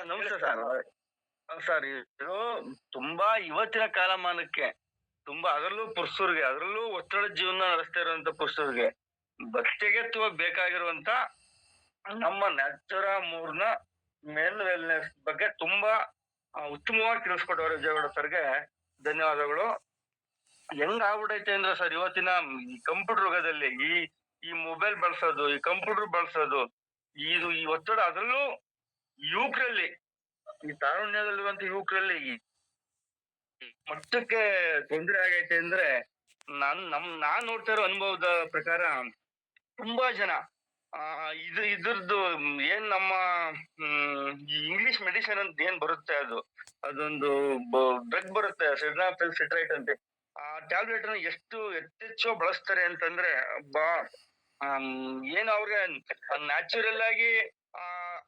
ನಮಸ್ತೆ sir. Sir ಇದು ತುಂಬಾ ಇವತ್ತಿನ ಕಾಲಮಾನಕ್ಕೆ ತುಂಬಾ ಅದರಲ್ಲೂ ಪುರುಷರಿಗೆ, ಅದರಲ್ಲೂ ಒತ್ತಡ ಜೀವನ ನಡೆಸ್ತಾ ಇರುವಂತ ಪುರುಷರಿಗೆ ಬಟ್ಟೆಗೆ ಬೇಕಾಗಿರುವಂತ ನಮ್ಮ ನ್ಯಾಚುರ ಮೂರ್ನ ಮೆನ್ ವೆಲ್ನೆಸ್ ಬಗ್ಗೆ ತುಂಬಾ ಉತ್ತಮವಾಗಿ ತಿಳಿಸ್ಕೊಟ್ಟವ್ರೆ ವಿಜಯಗೌಡ ಸರ್ಗೆ ಧನ್ಯವಾದಗಳು. ಹೆಂಗ್ ಆಗ್ಬಿಟ್ಟೈತೆ ಅಂದ್ರೆ ಸರ್ ಇವತ್ತಿನ ಕಂಪ್ಯೂಟರ್ ಯುಗದಲ್ಲಿ ಈ ಈ ಮೊಬೈಲ್ ಬಳಸೋದು, ಈ ಕಂಪ್ಯೂಟರ್ ಬಳಸೋದು, ಈ ಒತ್ತಡ ಅದರಲ್ಲೂ ಯುವಕರಲ್ಲಿ, ಈ ತಾರುಣ್ಯದಲ್ಲಿರುವಂತ ಯುವಕರಲ್ಲಿ ಮಟ್ಟಕ್ಕೆ ತೊಂದರೆ ಆಗೈತೆ ಅಂದ್ರೆ ನಾನ್ ನೋಡ್ತಾ ಇರೋ ಅನುಭವದ ಪ್ರಕಾರ ತುಂಬಾ ಜನ ಇದ್ರದ್ದು ಏನ್ ನಮ್ಮ ಈ ಇಂಗ್ಲಿಷ್ ಮೆಡಿಸಿನ್ ಅಂತ ಏನ್ ಬರುತ್ತೆ ಅದೊಂದು ಡ್ರಗ್ ಬರುತ್ತೆ ಸಿಡ್ನಾಫಿಲ್ ಸಿಟ್ರೈಟ್ ಅಂತ. ಆ ಟ್ಯಾಬ್ಲೆಟ್ ಅನ್ನು ಎಷ್ಟು ಹೆಚ್ಚೆಚ್ಚು ಬಳಸ್ತಾರೆ ಅಂತಂದ್ರೆ ಬಾ ಏನ್ ಅವ್ರಿಗೆ ನ್ಯಾಚುರಲ್ ಆಗಿ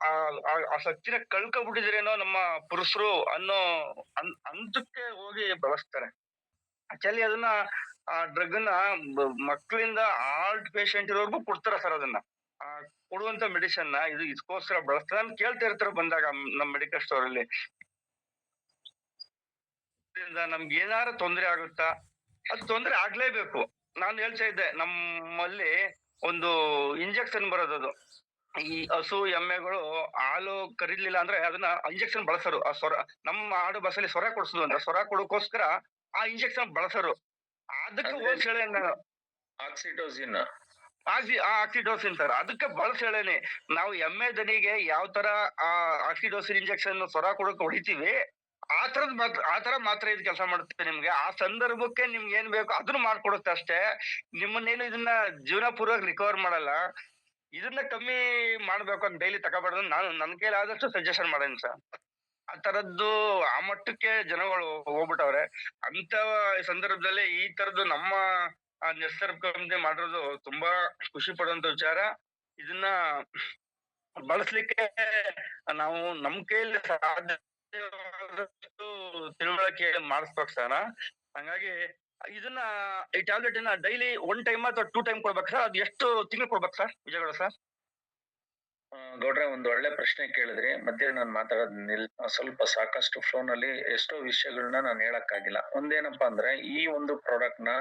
ಆ ಶಕ್ತಿನ ಕಳ್ಕೊಬಿಟ್ಟಿದ್ರೇನೋ ನಮ್ಮ ಪುರುಷರು ಅನ್ನೋ ಅಂತಕ್ಕೆ ಹೋಗಿ ಬಳಸ್ತಾರೆ. ಆಕ್ಚುಲಿ ಅದನ್ನ ಆ ಡ್ರಗ್ ಅನ್ನ ಮಕ್ಕಳಿಂದ ಹಾರ್ಟ್ ಪೇಷಂಟ್ ಇರೋರ್ಗು ಕೊಡ್ತಾರ ಸರ್. ಅದನ್ನ ಕೊಡುವಂತ ಮೆಡಿಸಿನ್ ನ ಇದಕ್ಕೋಸ್ಕರ ಬಳಸ್ತಾರೆ. ನಾನು ಕೇಳ್ತಾ ಇರ್ತಾರೆ ಬಂದಾಗ ನಮ್ ಮೆಡಿಕಲ್ ಸ್ಟೋರ್ ಅಲ್ಲಿ, ನಮ್ಗೆ ಏನಾರ ತೊಂದರೆ ಆಗುತ್ತಾ? ಅದು ತೊಂದರೆ ಆಗ್ಲೇಬೇಕು. ನಾನು ಹೇಳ್ತಾ ಇದ್ದೆ, ನಮ್ಮಲ್ಲಿ ಒಂದು ಇಂಜೆಕ್ಷನ್ ಬರೋದದು. ಈ ಹಸು ಎಮ್ಮೆಗಳು ಹಾಲು ಕರೀಲಿಲ್ಲ ಅಂದ್ರೆ ಅದನ್ನ ಇಂಜೆಕ್ಷನ್ ಬಳಸರು. ಆ ಸೊರ, ನಮ್ಮ ಆಡು ಭಾಷೆಯಲ್ಲಿ ಸೊರ ಕೊಡ್ಸುದು ಅಂತ, ಸೊರ ಕೊಡೋಕೋಸ್ಕರ ಆ ಇಂಜೆಕ್ಷನ್ ಬಳಸರು. ಅದಕ್ಕೆ ಹೋಲ್ಸೇಳೆ ಆಕ್ಸಿಟೋಸಿನ್ ಆಕ್ಸಿಡೋಸಿನ್ ಸರ್, ಅದಕ್ಕೆ ಬಳಸೇಳೇನೆ. ನಾವು ಎಮ್ಮೆ ದನಿಗೆ ಯಾವ ತರ ಆ ಆಕ್ಸಿಡೋಸಿನ್ ಇಂಜೆಕ್ಷನ್ ಸೊರ ಕೊಡೋಕೆ ಹೊಡಿತೀವಿ, ಆ ತರ ಮಾತ್ರ ಇದು ಕೆಲಸ ಮಾಡುತ್ತೆ ನಿಮ್ಗೆ. ಆ ಸಂದರ್ಭಕ್ಕೆ ನಿಮ್ಗೆ ಏನ್ ಬೇಕು ಅದನ್ನ ಮಾಡ್ಕೊಡುತ್ತೆ ಅಷ್ಟೇ. ನಿಮ್ಮನ್ನೇನು ಇದನ್ನ ಜೀವನ ಪೂರ್ವಕ ರಿಕವರ್ ಮಾಡಲ್ಲ. ಇದನ್ನ ಕಮ್ಮಿ ಮಾಡ್ಬೇಕು ಅಂತ ಡೈಲಿ ತಗೋಬಾರ್ದು. ನಾನು ನನ್ನ ಕೈಲಿ ಆದಷ್ಟು ಸಜೆಷನ್ ಮಾಡೇನಿ ಸರ್. ಆ ತರದ್ದು ಆ ಮಟ್ಟಕ್ಕೆ ಜನಗಳು ಹೋಗ್ಬಿಟ್ಟವ್ರೆ. ಅಂತ ಸಂದರ್ಭದಲ್ಲಿ ಈ ತರದ್ದು ನಮ್ಮ ನೆಸ್ಸರ್ ಕಂಪ್ನಿ ಮಾಡಿರೋದು ತುಂಬಾ ಖುಷಿ ಪಡುವಂತ ವಿಚಾರ. ಇದನ್ನ ಬಳಸ್ಲಿಕ್ಕೆ ನಾವು ನಮ್ ಕೈಯಲ್ಲಿ ಸಾಧ್ಯವಾದಷ್ಟು ತಿಳುವಳಿಕೆ ಮಾಡಿಸ್ಬೇಕು ಸರ್. ಹಂಗಾಗಿ ಇದನ್ನ ಈ ಟ್ಯಾಬ್ಲೆಟ್ ಅನ್ನ ಡೈಲಿ 1 ಟೈಮ್ ಅಥವಾ 2 ಟೈಮ್ ಕೊಡ್ಬೇಕು ಸರ್? ಅದು ಎಷ್ಟು ತಿಂಗಳು ಕೊಡ್ಬೇಕು ಸರ್ ವಿಜಯಗೌಡ ಸರ್? ಗೌಡ್ರೆ, ಒಂದು ಒಳ್ಳೆ ಪ್ರಶ್ನೆ ಕೇಳಿದ್ರಿ. ಮಧ್ಯೆ ನಾನು ಮಾತಾಡೋದ್ ಸ್ವಲ್ಪ ಸಾಕಷ್ಟು ಫ್ಲೋನ್ ಅಲ್ಲಿ ಎಷ್ಟೋ ವಿಷಯಗಳನ್ನ ನಾನು ಹೇಳಕ್ಕಾಗಿಲ್ಲ. ಒಂದೇನಪ್ಪಾ ಅಂದ್ರೆ, ಈ ಒಂದು ಪ್ರಾಡಕ್ಟ್ ನ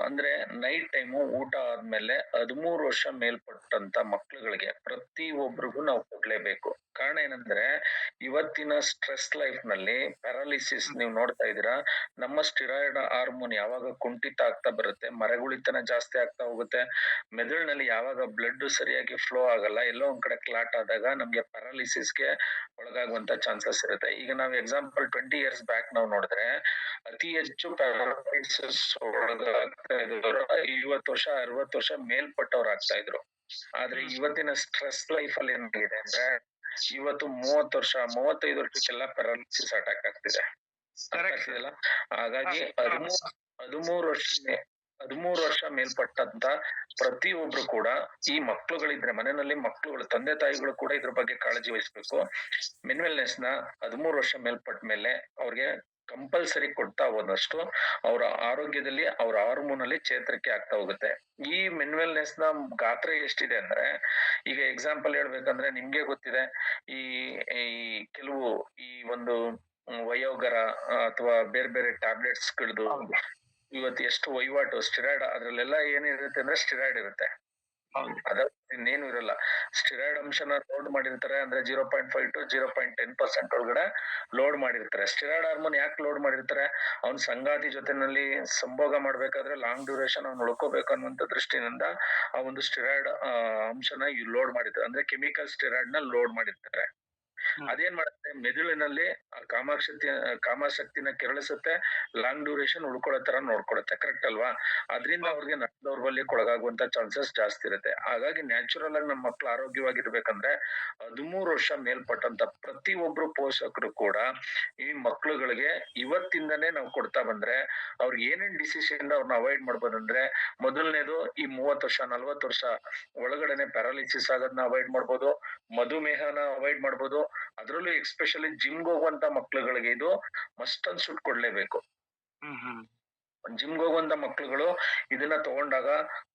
ಅಂದ್ರೆ ನೈಟ್ ಟೈಮು ಊಟ ಆದ್ಮೇಲೆ 13 ವರ್ಷ ಮೇಲ್ಪಟ್ಟಂತ ಮಕ್ಳುಗಳಿಗೆ ಪ್ರತಿ ಒಬ್ರಿಗೂ ನಾವು ಕೊಡ್ಲೇಬೇಕು. ಕಾರಣ ಏನಂದ್ರೆ, ಇವತ್ತಿನ ಸ್ಟ್ರೆಸ್ ಲೈಫ್ ನಲ್ಲಿ ಪ್ಯಾರಾಲಿಸಿಸ್ ನೀವು ನೋಡ್ತಾ ಇದೀರಾ. ನಮ್ಮ ಸ್ಟಿರಾಯ್ಡ್ ಹಾರ್ಮೋನ್ ಯಾವಾಗ ಕುಂಠಿತ ಆಗ್ತಾ ಬರುತ್ತೆ, ಮರಗುಳಿತನ ಜಾಸ್ತಿ ಆಗ್ತಾ ಹೋಗುತ್ತೆ, ಮೆದುಳಿನಲ್ಲಿ ಯಾವಾಗ ಬ್ಲಡ್ ಸರಿಯಾಗಿ ಫ್ಲೋ ಆಗಲ್ಲ, ಎಲ್ಲೋ ಒಂದ್ ಕಡೆ ಕ್ಲಾಟ್ ಆದಾಗ ನಮ್ಗೆ ಪ್ಯಾರಾಲಿಸಿಸ್ಗೆ ಒಳಗಾಗುವಂತ ಚಾನ್ಸಸ್ ಇರುತ್ತೆ. ಈಗ ನಾವ್ ಎಕ್ಸಾಂಪಲ್ 20 ಇಯರ್ಸ್ ಬ್ಯಾಕ್ ನಾವು ನೋಡಿದ್ರೆ ಅತಿ ಹೆಚ್ಚು ಪ್ಯಾರಾಲಿಸಿಸ್ ಒಳಗಾಗ್ತಾ ಇದ್ರು 50 ವರ್ಷ 60 ವರ್ಷ ಮೇಲ್ಪಟ್ಟವ್ರು ಆಗ್ತಾ ಇದ್ರು. ಆದ್ರೆ ಇವತ್ತಿನ ಸ್ಟ್ರೆಸ್ ಲೈಫ್ ಅಲ್ಲಿ ಏನಾಗಿದೆ ಅಂದ್ರೆ, ಇವತ್ತು 30 ವರ್ಷ 35 ವರ್ಷಕ್ಕೆಲ್ಲ ಪ್ಯಾರಾಲಿಸಿಸ್ ಅಟ್ಯಾಕ್ ಆಗ್ತಿದೆ. ಹಾಗಾಗಿ 13 ವರ್ಷ ಮೇಲ್ಪಟ್ಟಂತ ಪ್ರತಿಯೊಬ್ರು ಕೂಡ, ಈ ಮಕ್ಳುಗಳಿದ್ರೆ ಮನೆಯಲ್ಲಿ ಮಕ್ಳುಗಳು, ತಂದೆ ತಾಯಿಗಳು ಕೂಡ ಇದ್ರ ಬಗ್ಗೆ ಕಾಳಜಿ ವಹಿಸ್ಬೇಕು. ಮೆನ್ ವೆಲ್ನೆಸ್ ನ 13 ವರ್ಷ ಮೇಲ್ಪಟ್ಟ ಮೇಲೆ ಅವ್ರಿಗೆ ಕಂಪಲ್ಸರಿ ಕೊಡ್ತಾ ಹೋದಷ್ಟು ಅವ್ರ ಆರೋಗ್ಯದಲ್ಲಿ, ಅವ್ರ ಹಾರ್ಮೋನ್ ಅಲ್ಲಿ ಚೇತರಿಕೆ ಆಗ್ತಾ ಹೋಗುತ್ತೆ. ಈ ಮೆನ್ ವೆಲ್ನೆಸ್ ನ ಗಾತ್ರ ಎಷ್ಟಿದೆ ಅಂದ್ರೆ, ಈಗ ಎಕ್ಸಾಂಪಲ್ ಹೇಳ್ಬೇಕಂದ್ರೆ ನಿಮ್ಗೆ ಗೊತ್ತಿದೆ, ಈ ಕೆಲವು ಈ ಒಂದು ವಯೋಗರ ಅಥವಾ ಬೇರೆ ಬೇರೆ ಟ್ಯಾಬ್ಲೆಟ್ಸ್ ಗಳದು ಇವತ್ತು ಎಷ್ಟು ವಹಿವಾಟು, ಸ್ಟಿರಾಯ್ಡ್ ಅದ್ರಲ್ಲೆಲ್ಲ ಏನಿರುತ್ತೆ ಅಂದ್ರೆ ಸ್ಟಿರಾಯ್ಡ್ ಇರುತ್ತೆ. ಅದ ಇನ್ನೇನು ಇರಲ್ಲ. ಸ್ಟಿರಾಯ್ಡ್ ಅಂಶನ ಲೋಡ್ ಮಾಡಿರ್ತಾರೆ ಅಂದ್ರೆ 0.5 to 0.10% ಒಳಗಡೆ ಲೋಡ್ ಮಾಡಿರ್ತಾರೆ. ಸ್ಟಿರಾಯ್ಡ್ ಹಾರ್ಮೋನ್ ಯಾಕೆ ಲೋಡ್ ಮಾಡಿರ್ತಾರೆ? ಅವ್ನ್ ಸಂಗಾತಿ ಜೊತೆನಲ್ಲಿ ಸಂಭೋಗ ಮಾಡ್ಬೇಕಾದ್ರೆ ಲಾಂಗ್ ಡ್ಯೂರೇಷನ್ ಅವ್ನು ಉಳ್ಕೋಬೇಕು ಅನ್ನುವಂತ ದೃಷ್ಟಿನಿಂದ ಆ ಒಂದು ಸ್ಟಿರಾಯ್ಡ್ ಅಂಶನ ಲೋಡ್ ಮಾಡಿರ್ತಾರೆ. ಅಂದ್ರೆ ಕೆಮಿಕಲ್ ಸ್ಟಿರಾಯ್ಡ್ ನ ಲೋಡ್ ಮಾಡಿರ್ತಾರೆ. ಅದೇನ್ ಮಾಡುತ್ತೆ, ಮೆದುಳಿನಲ್ಲಿ ಕಾಮಶಕ್ತಿನ ಕೆರಳಿಸುತ್ತೆ, ಲಾಂಗ್ ಡ್ಯೂರೇಷನ್ ಉಳ್ಕೊಳ್ಳೋ ತರ ನೋಡ್ಕೊಳುತ್ತೆ. ಕರೆಕ್ಟ್ ಅಲ್ವಾ? ಅದ್ರಿಂದ ಅವ್ರಿಗೆ ದೌರ್ಬಲ್ಯಕ್ಕೆ ಒಳಗಾಗುವಂತ ಚಾನ್ಸಸ್ ಜಾಸ್ತಿ ಇರುತ್ತೆ. ಹಾಗಾಗಿ ನ್ಯಾಚುರಲ್ ಆಗಿ ನಮ್ಮ ಮಕ್ಳು ಆರೋಗ್ಯವಾಗಿರ್ಬೇಕಂದ್ರೆ 13 ವರ್ಷ ಮೇಲ್ಪಟ್ಟಂತ ಪ್ರತಿ ಒಬ್ರು ಪೋಷಕರು ಕೂಡ ಈ ಮಕ್ಳುಗಳಿಗೆ ಇವತ್ತಿಂದನೇ ನಾವು ಕೊಡ್ತಾ ಬಂದ್ರೆ ಅವ್ರಿಗೆ ಏನೇನ್ ಡಿಸೀಸ್ ಇಂದ ಅವ್ರನ್ನ ಅವಾಯ್ಡ್ ಮಾಡ್ಬೋದಂದ್ರೆ, ಮೊದಲನೇದು ಈ 30 ವರ್ಷ 40 ವರ್ಷ ಒಳಗಡೆನೆ ಪ್ಯಾರಾಲಿಸಿಸ್ ಆಗೋದನ್ನ ಅವಾಯ್ಡ್ ಮಾಡ್ಬೋದು, ಮಧುಮೇಹನ ಅವಾಯ್ಡ್ ಮಾಡ್ಬೋದು. ಅದ್ರಲ್ಲೂ ಎಕ್ಸ್ಪೆಷಲಿ ಜಿಮ್ಗೆ ಹೋಗುವಂತ ಮಕ್ಳುಗಳಿಗೆ ಇದು ಮಸ್ಟ್ ಅಂಡ್ ಶುಡ್ ಕೊಡ್ಲೇಬೇಕು. ಜಿಮ್ಗೆ ಹೋಗುವಂತ ಮಕ್ಳುಗಳು ಇದನ್ನ ತಗೊಂಡಾಗ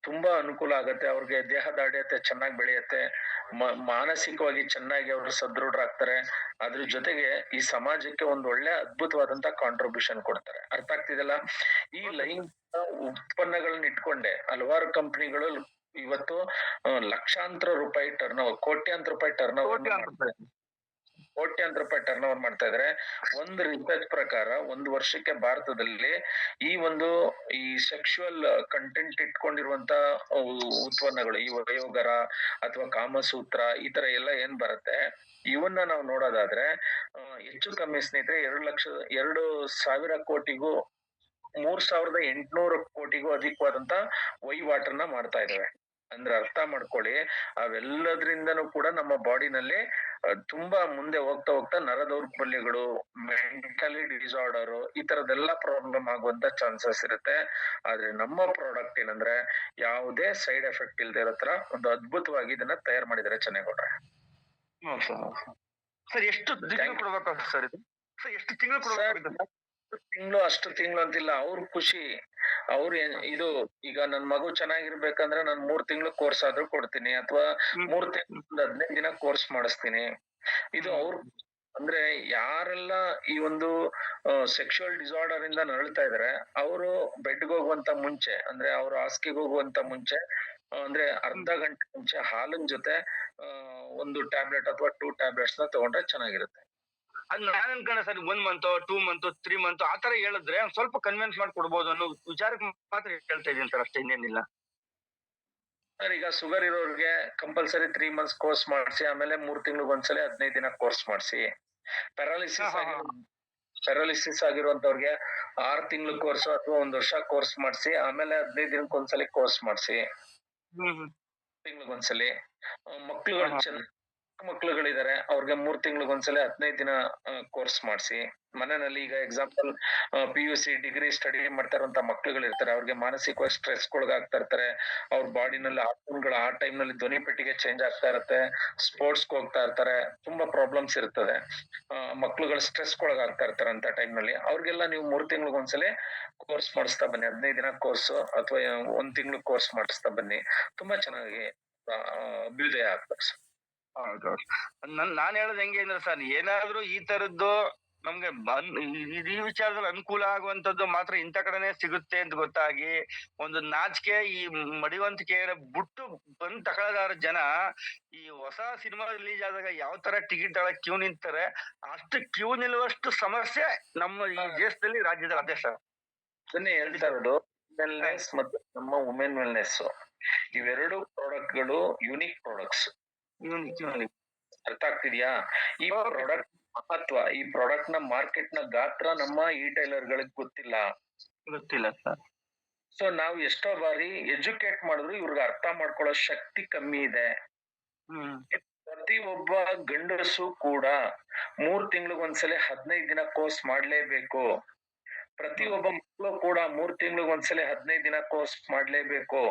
ತುಂಬಾ ಅನುಕೂಲ ಆಗತ್ತೆ. ಅವ್ರಿಗೆ ದೇಹ ದಾಢ್ಯತೆ ಚೆನ್ನಾಗಿ ಬೆಳೆಯುತ್ತೆ. ಮಾನಸಿಕವಾಗಿ ಚೆನ್ನಾಗಿ ಅವರು ಸದೃಢರಾಗ್ತಾರೆ. ಅದ್ರ ಜೊತೆಗೆ ಈ ಸಮಾಜಕ್ಕೆ ಒಂದ್ ಒಳ್ಳೆ ಅದ್ಭುತವಾದಂತ ಕಾಂಟ್ರಿಬ್ಯೂಷನ್ ಕೊಡ್ತಾರೆ. ಅರ್ಥ ಆಗ್ತಿದೆಲ್ಲ? ಈ ಲೈಂಗಿಕ ಉತ್ಪನ್ನಗಳನ್ನ ಇಟ್ಕೊಂಡೆ ಹಲವಾರು ಕಂಪನಿಗಳು ಇವತ್ತು ಲಕ್ಷಾಂತರ ರೂಪಾಯಿ ಕೋಟ್ಯಾಂತರ ರೂಪಾಯಿ ಟರ್ನ್ ಓವರ್ ಮಾಡ್ತಾ ಇದಾರೆ. ಒಂದು ರಿಸರ್ಚ್ ಪ್ರಕಾರ ಒಂದು ವರ್ಷಕ್ಕೆ ಭಾರತದಲ್ಲಿ ಈ ಸೆಕ್ಷುವಲ್ ಕಂಟೆಂಟ್ ಇಟ್ಕೊಂಡಿರುವಂತ ಉತ್ಪನ್ನಗಳು, ಈ ವಯೋಗರ ಅಥವಾ ಕಾಮಸೂತ್ರ ಈ ತರ ಎಲ್ಲ ಏನ್ ಬರುತ್ತೆ, ಇವನ್ನ ನಾವು ನೋಡೋದಾದ್ರೆ ಹೆಚ್ಚು ಕಮ್ಮಿ ಸ್ನೇಹಿತರೆ 2,00,000 ಕೋಟಿಗೂ 3,800 ಕೋಟಿಗೂ ಅಧಿಕವಾದಂತ ವಹಿವಾಟನ್ನ ಮಾಡ್ತಾ ಇದಾವೆ. ಅಂದ್ರೆ ಅರ್ಥ ಮಾಡ್ಕೊಳ್ಳಿ, ಅವೆಲ್ಲದ್ರಿಂದನೂ ಕೂಡ ನಮ್ಮ ಬಾಡಿನಲ್ಲಿ ತುಂಬಾ ಮುಂದೆ ಹೋಗ್ತಾ ಹೋಗ್ತಾ ನರ ದೌರ್ಬಲ್ಯಗಳು, ಮೆಂಟಲಿ ಡಿಸಾರ್ಡರ್ ಈ ತರದೆಲ್ಲ ಪ್ರಾಬ್ಲಮ್ ಆಗುವಂತ ಚಾನ್ಸಸ್ ಇರುತ್ತೆ. ಆದ್ರೆ ನಮ್ಮ ಪ್ರಾಡಕ್ಟ್ ಏನಂದ್ರೆ ಯಾವುದೇ ಸೈಡ್ ಎಫೆಕ್ಟ್ ಇಲ್ದೇ ಇರೋ ತರ ಒಂದು ಅದ್ಭುತವಾಗಿ ಇದನ್ನ ತಯಾರು ಮಾಡಿದ್ದಾರೆ ಚೆನ್ನೇಗೌಡ್ರೆ. ಸರ್ ಎಷ್ಟು ತಿಂಗಳು ಕೊಡ್ಬೇಕಾಗುತ್ತೆ ಸರ್ ಇದು? ಸರ್ ಎಷ್ಟು ತಿಂಗಳು ಕೊಡ್ಬೇಕಾಗುತ್ತೆ? ಅಷ್ಟು ತಿಂಗಳು ಅಂತಿಲ್ಲ, ಅವ್ರ ಖುಷಿ. ಇದು ಈಗ ನನ್ ಮಗು ಚೆನ್ನಾಗಿರ್ಬೇಕಂದ್ರೆ ನಾನ್ 3 ತಿಂಗಳು ಕೋರ್ಸ್ ಆದ್ರೂ ಕೊಡ್ತೀನಿ, ಅಥವಾ 3 ತಿಂಗಳು 15 ದಿನ ಕೋರ್ಸ್ ಮಾಡಿಸ್ತೀನಿ. ಇದು ಅಂದ್ರೆ ಯಾರೆಲ್ಲ ಈ ಒಂದು ಸೆಕ್ಷುವಲ್ ಡಿಸಾರ್ಡರ್ ಇಂದ ನರಳ್ತಾ ಇದಾರೆ, ಅವರು ಬೆಡ್ಗೆ ಹೋಗುವಂತ ಮುಂಚೆ, ಅಂದ್ರೆ ಅವ್ರ ಹಾಸಿಗೆಗೆ ಹೋಗುವಂತ ಮುಂಚೆ, ಅಂದ್ರೆ ಅರ್ಧ ಗಂಟೆ ಮುಂಚೆ ಹಾಲಿನ ಜೊತೆ ಒಂದು ಟ್ಯಾಬ್ಲೆಟ್ ಅಥವಾ 2 ಟ್ಯಾಬ್ಲೆಟ್ಸ್ ನ ತಗೊಂಡ್ರೆ ಚೆನ್ನಾಗಿರುತ್ತೆ. ಅದ್ ನಾನ್ ಅನ್ಕೊಂಡೆ ಸರ್ 1 ಮಂತ್ 2 ಮಂತ್ 3 ಮಂತ್ ಆತರ ಹೇಳಿದ್ರೆ ಒಂದ್ ಸ್ವಲ್ಪ ಕನ್ವಿನ್ಸ್ ಮಾಡಿ ಕೊಡ್ಬೋದು ಅನ್ನೋ ವಿಚಾರಕ್ಕೆ ಮಾತ್ರ ಹೇಳ್ತಾ ಇದೀನಿ ಸರ್, ಅಷ್ಟೇ, ಇನ್ನೇನಿಲ್ಲ. ಸರ್ ಈಗ ಶುಗರ್ ಇರೋರ್ಗೆ ಕಂಪಲ್ಸರಿ 3 ಮಂತ್ಸ್ ಕೋರ್ಸ್ ಮಾಡಿಸಿ, ಆಮೇಲೆ 3 ತಿಂಗಳಿಗೆ ಒಂದ್ಸಲ 15 ದಿನ ಕೋರ್ಸ್ ಮಾಡಿಸಿ. ಪ್ಯಾರಾಲಿಸಿಸ್ ಆಗಿರುವಂತವ್ರಿಗೆ 6 ತಿಂಗಳು ಕೋರ್ಸ್ ಅಥವಾ 1 ವರ್ಷ ಕೋರ್ಸ್ ಮಾಡಿಸಿ, ಆಮೇಲೆ 15 ದಿನಕ್ಕೆ ಒಂದ್ಸಲಿ ಕೋರ್ಸ್ ಮಾಡಿಸಿ, ತಿಂಗಳಿಗೆ ಒಂದ್ಸಲಿ. ಮಕ್ಳುಗಳಿದಾರೆ ಅವ್ರಿಗೆ 3 ತಿಂಗಳಿಗೆ ಒಂದ್ಸಲ 15 ದಿನ ಕೋರ್ಸ್ ಮಾಡಿಸಿ. ಮನೆಯಲ್ಲಿ ಈಗ ಎಕ್ಸಾಂಪಲ್ PUC ಡಿಗ್ರಿ ಸ್ಟಡಿ ಮಾಡ್ತಾ ಇರುವಂತ ಮಕ್ಳುಗಳು ಇರ್ತಾರೆ, ಅವ್ರಿಗೆ ಮಾನಸಿಕವಾಗಿ ಸ್ಟ್ರೆಸ್ ಒಳಗಾಗ್ತಾ ಇರ್ತಾರೆ. ಅವ್ರ ಬಾಡಿನಲ್ಲಿ ಹಾರ್ಮೋನ್ಗಳು ಆ ಟೈಮ್ ನಲ್ಲಿ ಧ್ವನಿ ಪೆಟ್ಟಿಗೆ ಚೇಂಜ್ ಆಗ್ತಾ ಇರುತ್ತೆ, ಸ್ಪೋರ್ಟ್ಸ್ ಹೋಗ್ತಾ ಇರ್ತಾರೆ, ತುಂಬಾ ಪ್ರಾಬ್ಲಮ್ಸ್ ಇರ್ತದೆ. ಮಕ್ಳುಗಳು ಸ್ಟ್ರೆಸ್ ಒಳಗಾಗ್ತಾ ಇರ್ತಾರೆ ಅಂತ ಟೈಮ್ ನಲ್ಲಿ ಅವ್ರಿಗೆಲ್ಲ ನೀವು 3 ತಿಂಗಳಿಗೆ ಒಂದ್ಸಲ ಕೋರ್ಸ್ ಮಾಡಿಸ್ತಾ ಬನ್ನಿ. 15 ದಿನ ಕೋರ್ಸ್ ಅಥವಾ 1 ತಿಂಗಳು ಕೋರ್ಸ್ ಮಾಡಿಸ್ತಾ ಬನ್ನಿ. ತುಂಬಾ ಚೆನ್ನಾಗಿ ಅಭ್ಯುದಯ ಆಗ್ತದೆ ಸರ್. ಹೌದೌದು. ನಾನ್ ಹೇಳೋದ್ ಹೆಂಗೆ ಅಂದ್ರೆ ಸರ್, ಏನಾದ್ರೂ ಈ ತರದ್ದು ನಮ್ಗೆ ಈ ವಿಚಾರದಲ್ಲಿ ಅನುಕೂಲ ಆಗುವಂತದ್ದು ಮಾತ್ರ ಇಂಥ ಕಡೆನೆ ಸಿಗುತ್ತೆ ಅಂತ ಗೊತ್ತಾಗಿ, ಒಂದು ನಾಚಿಕೆ, ಈ ಮಡಿವಂತಿಕೆ ಬಿಟ್ಟು ಬಂದ್ ತಗೊಳ್ಳೋದಾರ ಜನ ಈ ಹೊಸ ಸಿನಿಮಾ ರಿಲೀಸ್ ಆದಾಗ ಯಾವ ತರ ಟಿಕೆಟ್ ತಗೊಳಕ್ ಕ್ಯೂ ನಿಂತಾರೆ, ಅಷ್ಟು ಕ್ಯೂ ನಿಲ್ಲುವಷ್ಟು ಸಮಸ್ಯೆ ನಮ್ಮ ಈ ದೇಶದಲ್ಲಿ, ರಾಜ್ಯದಲ್ಲಿ ಅದೇ ಸರ್. ಅದನ್ನೇ ಹೇಳ್ತಾ ಇರೋದು, ವೆಲ್ನೆಸ್ ಮತ್ತು ನಮ್ಮ ವುಮೆನ್ ವೆಲ್ನೆಸ್, ಇವೆರಡು ಪ್ರಾಡಕ್ಟ್ ಗಳು ಯುನಿಕ್ ಪ್ರಾಡಕ್ಟ್ಸ್. ಅರ್ಥ ಆಗ್ತಿದ್ಯಾ? ಈ ಪ್ರಾಡಕ್ಟ್ ಮಹತ್ವ, ಈ ಪ್ರಾಡಕ್ಟ್ ನ ಮಾರ್ಕೆಟ್ ನ ಗಾತ್ರ ನಮ್ಮ ಈ ಟೈಲರ್ ಗಳಿಗೆ ಗೊತ್ತಿಲ್ಲ ಸರ್. ಸೊ ನಾವು ಎಷ್ಟೋ ಬಾರಿ ಎಜುಕೇಟ್ ಮಾಡಿದ್ರು ಇವ್ರಿಗೆ ಅರ್ಥ ಮಾಡ್ಕೊಳ್ಳೋ ಶಕ್ತಿ ಕಮ್ಮಿ ಇದೆ. ಪ್ರತಿ ಒಬ್ಬ ಗಂಡಸು ಕೂಡ 3 ತಿಂಗಳಿಗೆ ಒಂದ್ಸಲ 15 ದಿನ ಕೋರ್ಸ್ ಮಾಡ್ಲೇಬೇಕು. ಪ್ರತಿ ಒಬ್ಬ ಮಕ್ಕಳು ಕೂಡ 3 ತಿಂಗಳಿಗೆ ಒಂದ್ಸಲ 15 ದಿನ ಕೋರ್ಸ್ ಮಾಡ್ಲೇಬೇಕು.